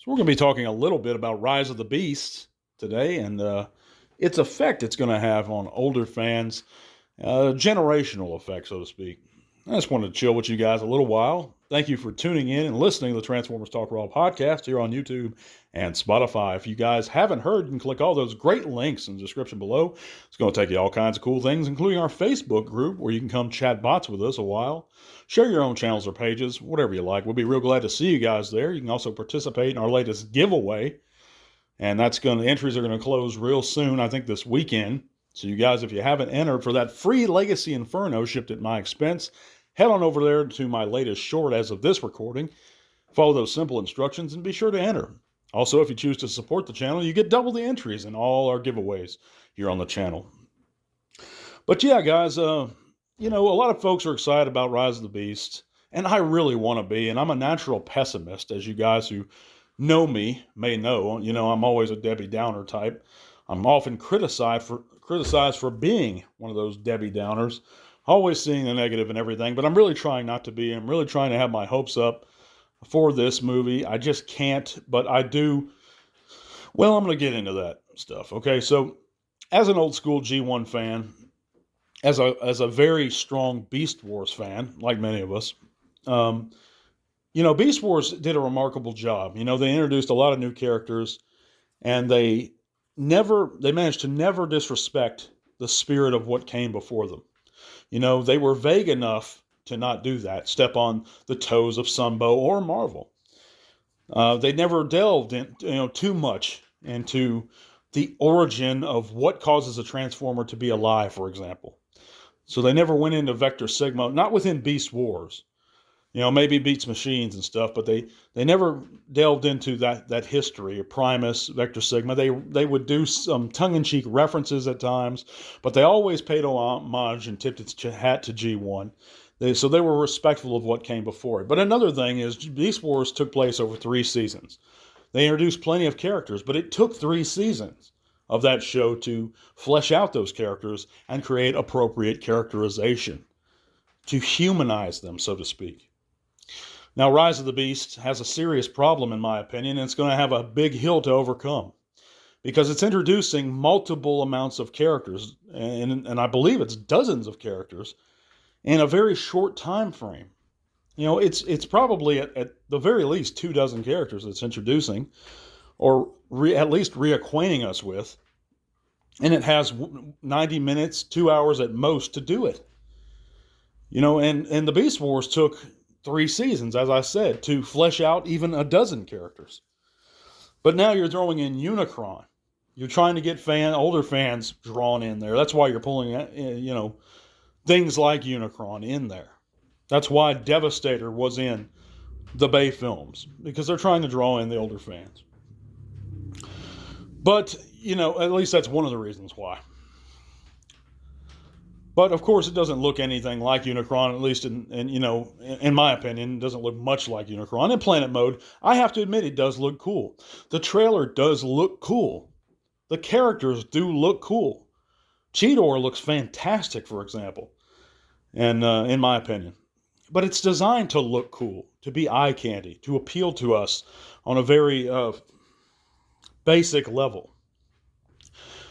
So we're going to be talking a little bit about Rise of the Beast today and its effect it's going to have on older fans, generational effect, so to speak. I just wanted to chill with you guys a little while. Thank you for tuning in and listening to the Transformers Talk Raw podcast here on YouTube and Spotify. If you guys haven't heard, you can click all those great links in the description below. It's going to take you all kinds of cool things, including our Facebook group where you can come chat bots with us a while. Share your own channels or pages, whatever you like. We'll be real glad to see you guys there. You can also participate in our latest giveaway. And the entries are going to close real soon, I think this weekend. So you guys, if you haven't entered for that free Legacy Inferno shipped at my expense, head on over there to my latest short as of this recording. Follow those simple instructions and be sure to enter. Also, if you choose to support the channel, you get double the entries in all our giveaways here on the channel. But yeah, guys, a lot of folks are excited about Rise of the Beast, and I really want to be, and I'm a natural pessimist, as you guys who know me may know. I'm always a Debbie Downer type. I'm often criticized for being one of those Debbie Downers, always seeing the negative and everything, but I'm really trying not to be. I'm really trying to have my hopes up for this movie. I just can't, but I do. Well, I'm going to get into that stuff. Okay, so as an old school G1 fan, as a very strong Beast Wars fan, like many of us, Beast Wars did a remarkable job. They introduced a lot of new characters, and they managed to never disrespect the spirit of what came before them. They were vague enough to not do that, step on the toes of Sunbow or Marvel. They never delved in, too much into the origin of what causes a Transformer to be alive, for example. So they never went into Vector Sigma, not within Beast Wars. Maybe Beats Machines and stuff, but they never delved into that history of Primus, Vector Sigma. They would do some tongue-in-cheek references at times, but they always paid homage and tipped its hat to G1. So they were respectful of what came before it. But another thing is Beast Wars took place over 3 seasons. They introduced plenty of characters, but it took 3 seasons of that show to flesh out those characters and create appropriate characterization, to humanize them, so to speak. Now, Rise of the Beast has a serious problem, in my opinion, and it's going to have a big hill to overcome because it's introducing multiple amounts of characters, and I believe it's dozens of characters in a very short time frame. It's probably at the very least 24 characters it's introducing, or at least reacquainting us with, and it has 90 minutes, 2 hours at most to do it. And the Beast Wars took 3 seasons, as I said, to flesh out even a dozen characters. But now you're throwing in Unicron. You're trying to get older fans drawn in there. That's why you're pulling, things like Unicron in there. That's why Devastator was in the Bay films, because they're trying to draw in the older fans. But, at least that's one of the reasons why. But, of course, it doesn't look anything like Unicron, at least in my opinion. It doesn't look much like Unicron. In Planet Mode, I have to admit, it does look cool. The trailer does look cool. The characters do look cool. Cheetor looks fantastic, for example, and in my opinion. But it's designed to look cool, to be eye candy, to appeal to us on a very basic level,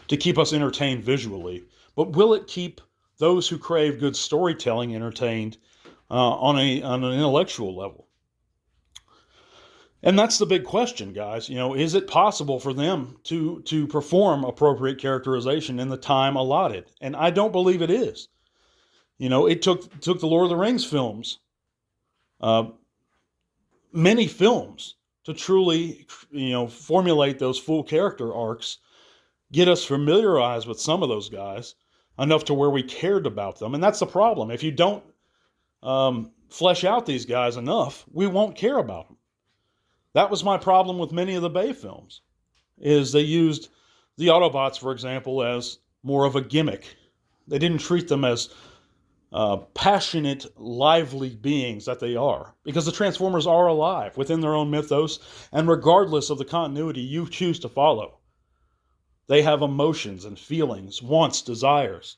to keep us entertained visually. But will it keep those who crave good storytelling entertained on an intellectual level? And that's the big question, guys. Is it possible for them to perform appropriate characterization in the time allotted? And I don't believe it is. It took the Lord of the Rings films, many films, to truly, formulate those full character arcs, get us familiarized with some of those guys, enough to where we cared about them. And that's the problem. If you don't flesh out these guys enough, we won't care about them. That was my problem with many of the Bay films, is they used the Autobots, for example, as more of a gimmick. They didn't treat them as passionate, lively beings that they are, because the Transformers are alive within their own mythos, and regardless of the continuity you choose to follow, they have emotions and feelings, wants, desires.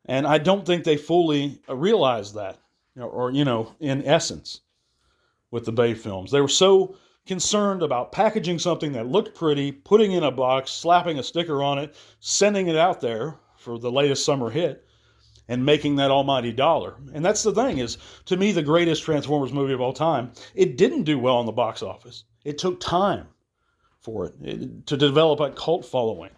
And I don't think they fully realized that, in essence, with the Bay films. They were so concerned about packaging something that looked pretty, putting in a box, slapping a sticker on it, sending it out there for the latest summer hit, and making that almighty dollar. And that's the thing is, to me, the greatest Transformers movie of all time, it didn't do well in the box office. It took time for it to develop a cult following.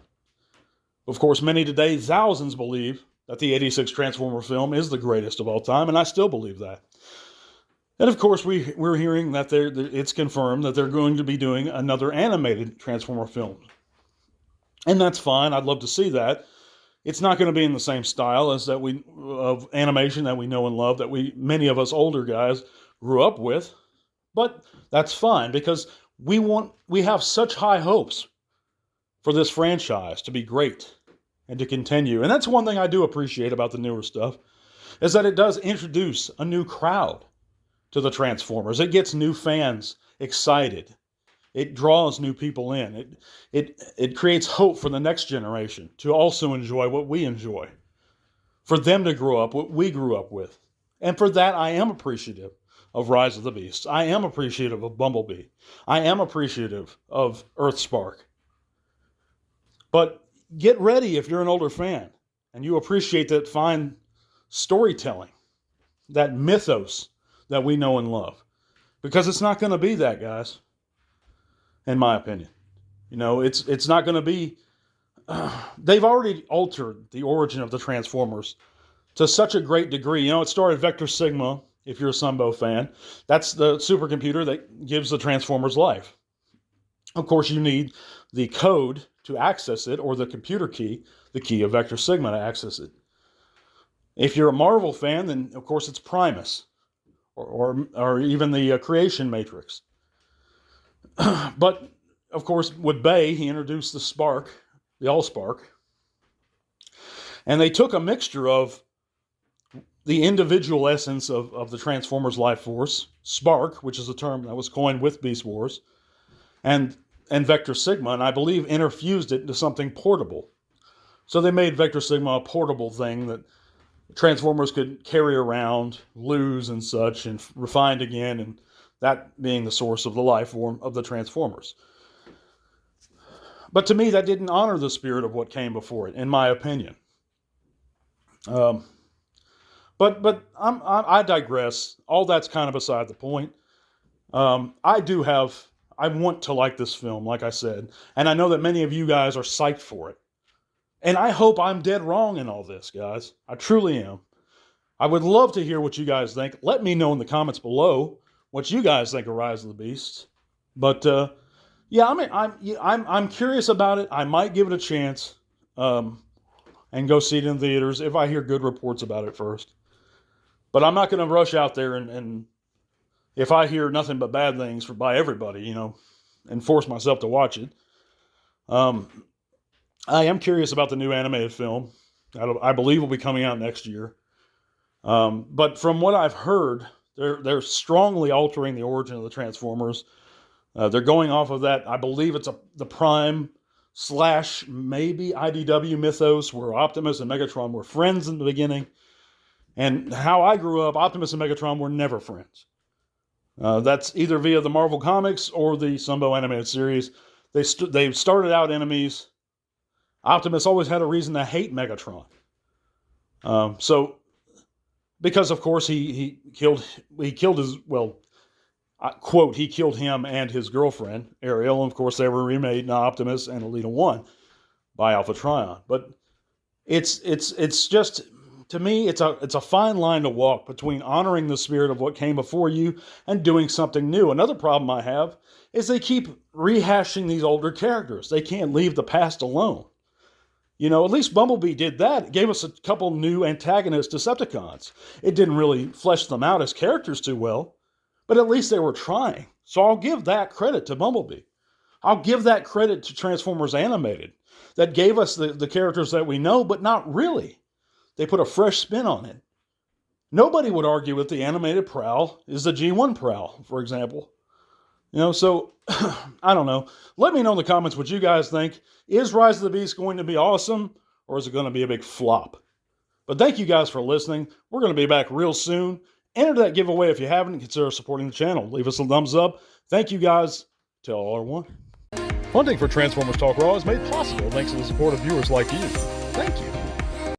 Of course, many today, thousands, believe that the 86 Transformer film is the greatest of all time, and I still believe that. And of course, we're hearing that it's confirmed that they're going to be doing another animated Transformer film. And that's fine. I'd love to see that. It's not going to be in the same style as of animation that we know and love, that many of us older guys grew up with. But that's fine, because we have such high hopes for this franchise to be great and to continue. And that's one thing I do appreciate about the newer stuff, is that it does introduce a new crowd to the Transformers. It gets new fans excited. It draws new people in. It creates hope for the next generation to also enjoy what we enjoy. For them to grow up what we grew up with. And for that, I am appreciative of Rise of the Beasts. I am appreciative of Bumblebee. I am appreciative of Earthspark. But get ready if you're an older fan and you appreciate that fine storytelling, that mythos that we know and love. Because it's not going to be that, guys, in my opinion. You know, it's not going to be... they've already altered the origin of the Transformers to such a great degree. You know, it started Vector Sigma, if you're a Sunbow fan. That's the supercomputer that gives the Transformers life. Of course, you need the code to access it, or the computer key, the key of Vector Sigma, to access it. If you're a Marvel fan, then of course it's Primus, or even the Creation Matrix. But of course, with Bay, he introduced the Spark, the Allspark, and they took a mixture of the individual essence of the Transformers life force, Spark, which is a term that was coined with Beast Wars, and Vector Sigma, and I believe interfused it into something portable. So they made Vector Sigma a portable thing that Transformers could carry around, lose and such, and refined again, and that being the source of the life form of the Transformers. But to me, that didn't honor the spirit of what came before it, in my opinion. But I digress. All that's kind of beside the point. I want to like this film, like I said, and I know that many of you guys are psyched for it. And I hope I'm dead wrong in all this, guys. I truly am. I would love to hear what you guys think. Let me know in the comments below what you guys think of Rise of the Beasts. But yeah, I mean, I'm curious about it. I might give it a chance and go see it in theaters if I hear good reports about it first. But I'm not going to rush out there and if I hear nothing but bad things by everybody, you know, and force myself to watch it. I am curious about the new animated film. I believe will be coming out next year. But from what I've heard, they're strongly altering the origin of the Transformers. They're going off of that. I believe it's the Prime / maybe IDW mythos, where Optimus and Megatron were friends in the beginning. And how I grew up, Optimus and Megatron were never friends. That's either via the Marvel Comics or the Sunbow animated series. They started out enemies. Optimus always had a reason to hate Megatron. Because of course he killed his, well, quote, he killed him and his girlfriend, Ariel, and of course they were remade in Optimus and Elita 1 by Alpha Trion. But it's just, to me, it's a fine line to walk between honoring the spirit of what came before you and doing something new. Another problem I have is they keep rehashing these older characters. They can't leave the past alone. You know, at least Bumblebee did that. It gave us a couple new antagonist Decepticons. It didn't really flesh them out as characters too well, but at least they were trying. So I'll give that credit to Bumblebee. I'll give that credit to Transformers Animated. That gave us the characters that we know, but not really. They put a fresh spin on it. Nobody would argue with the animated Prowl is the G1 Prowl, for example. You know, so, I don't know. Let me know in the comments what you guys think. Is Rise of the Beast going to be awesome, or is it going to be a big flop? But thank you guys for listening. We're going to be back real soon. Enter that giveaway if you haven't, and consider supporting the channel. Leave us a thumbs up. Thank you guys. Tell all one. Funding for Transformers Talk Raw is made possible thanks to the support of viewers like you. Thank you.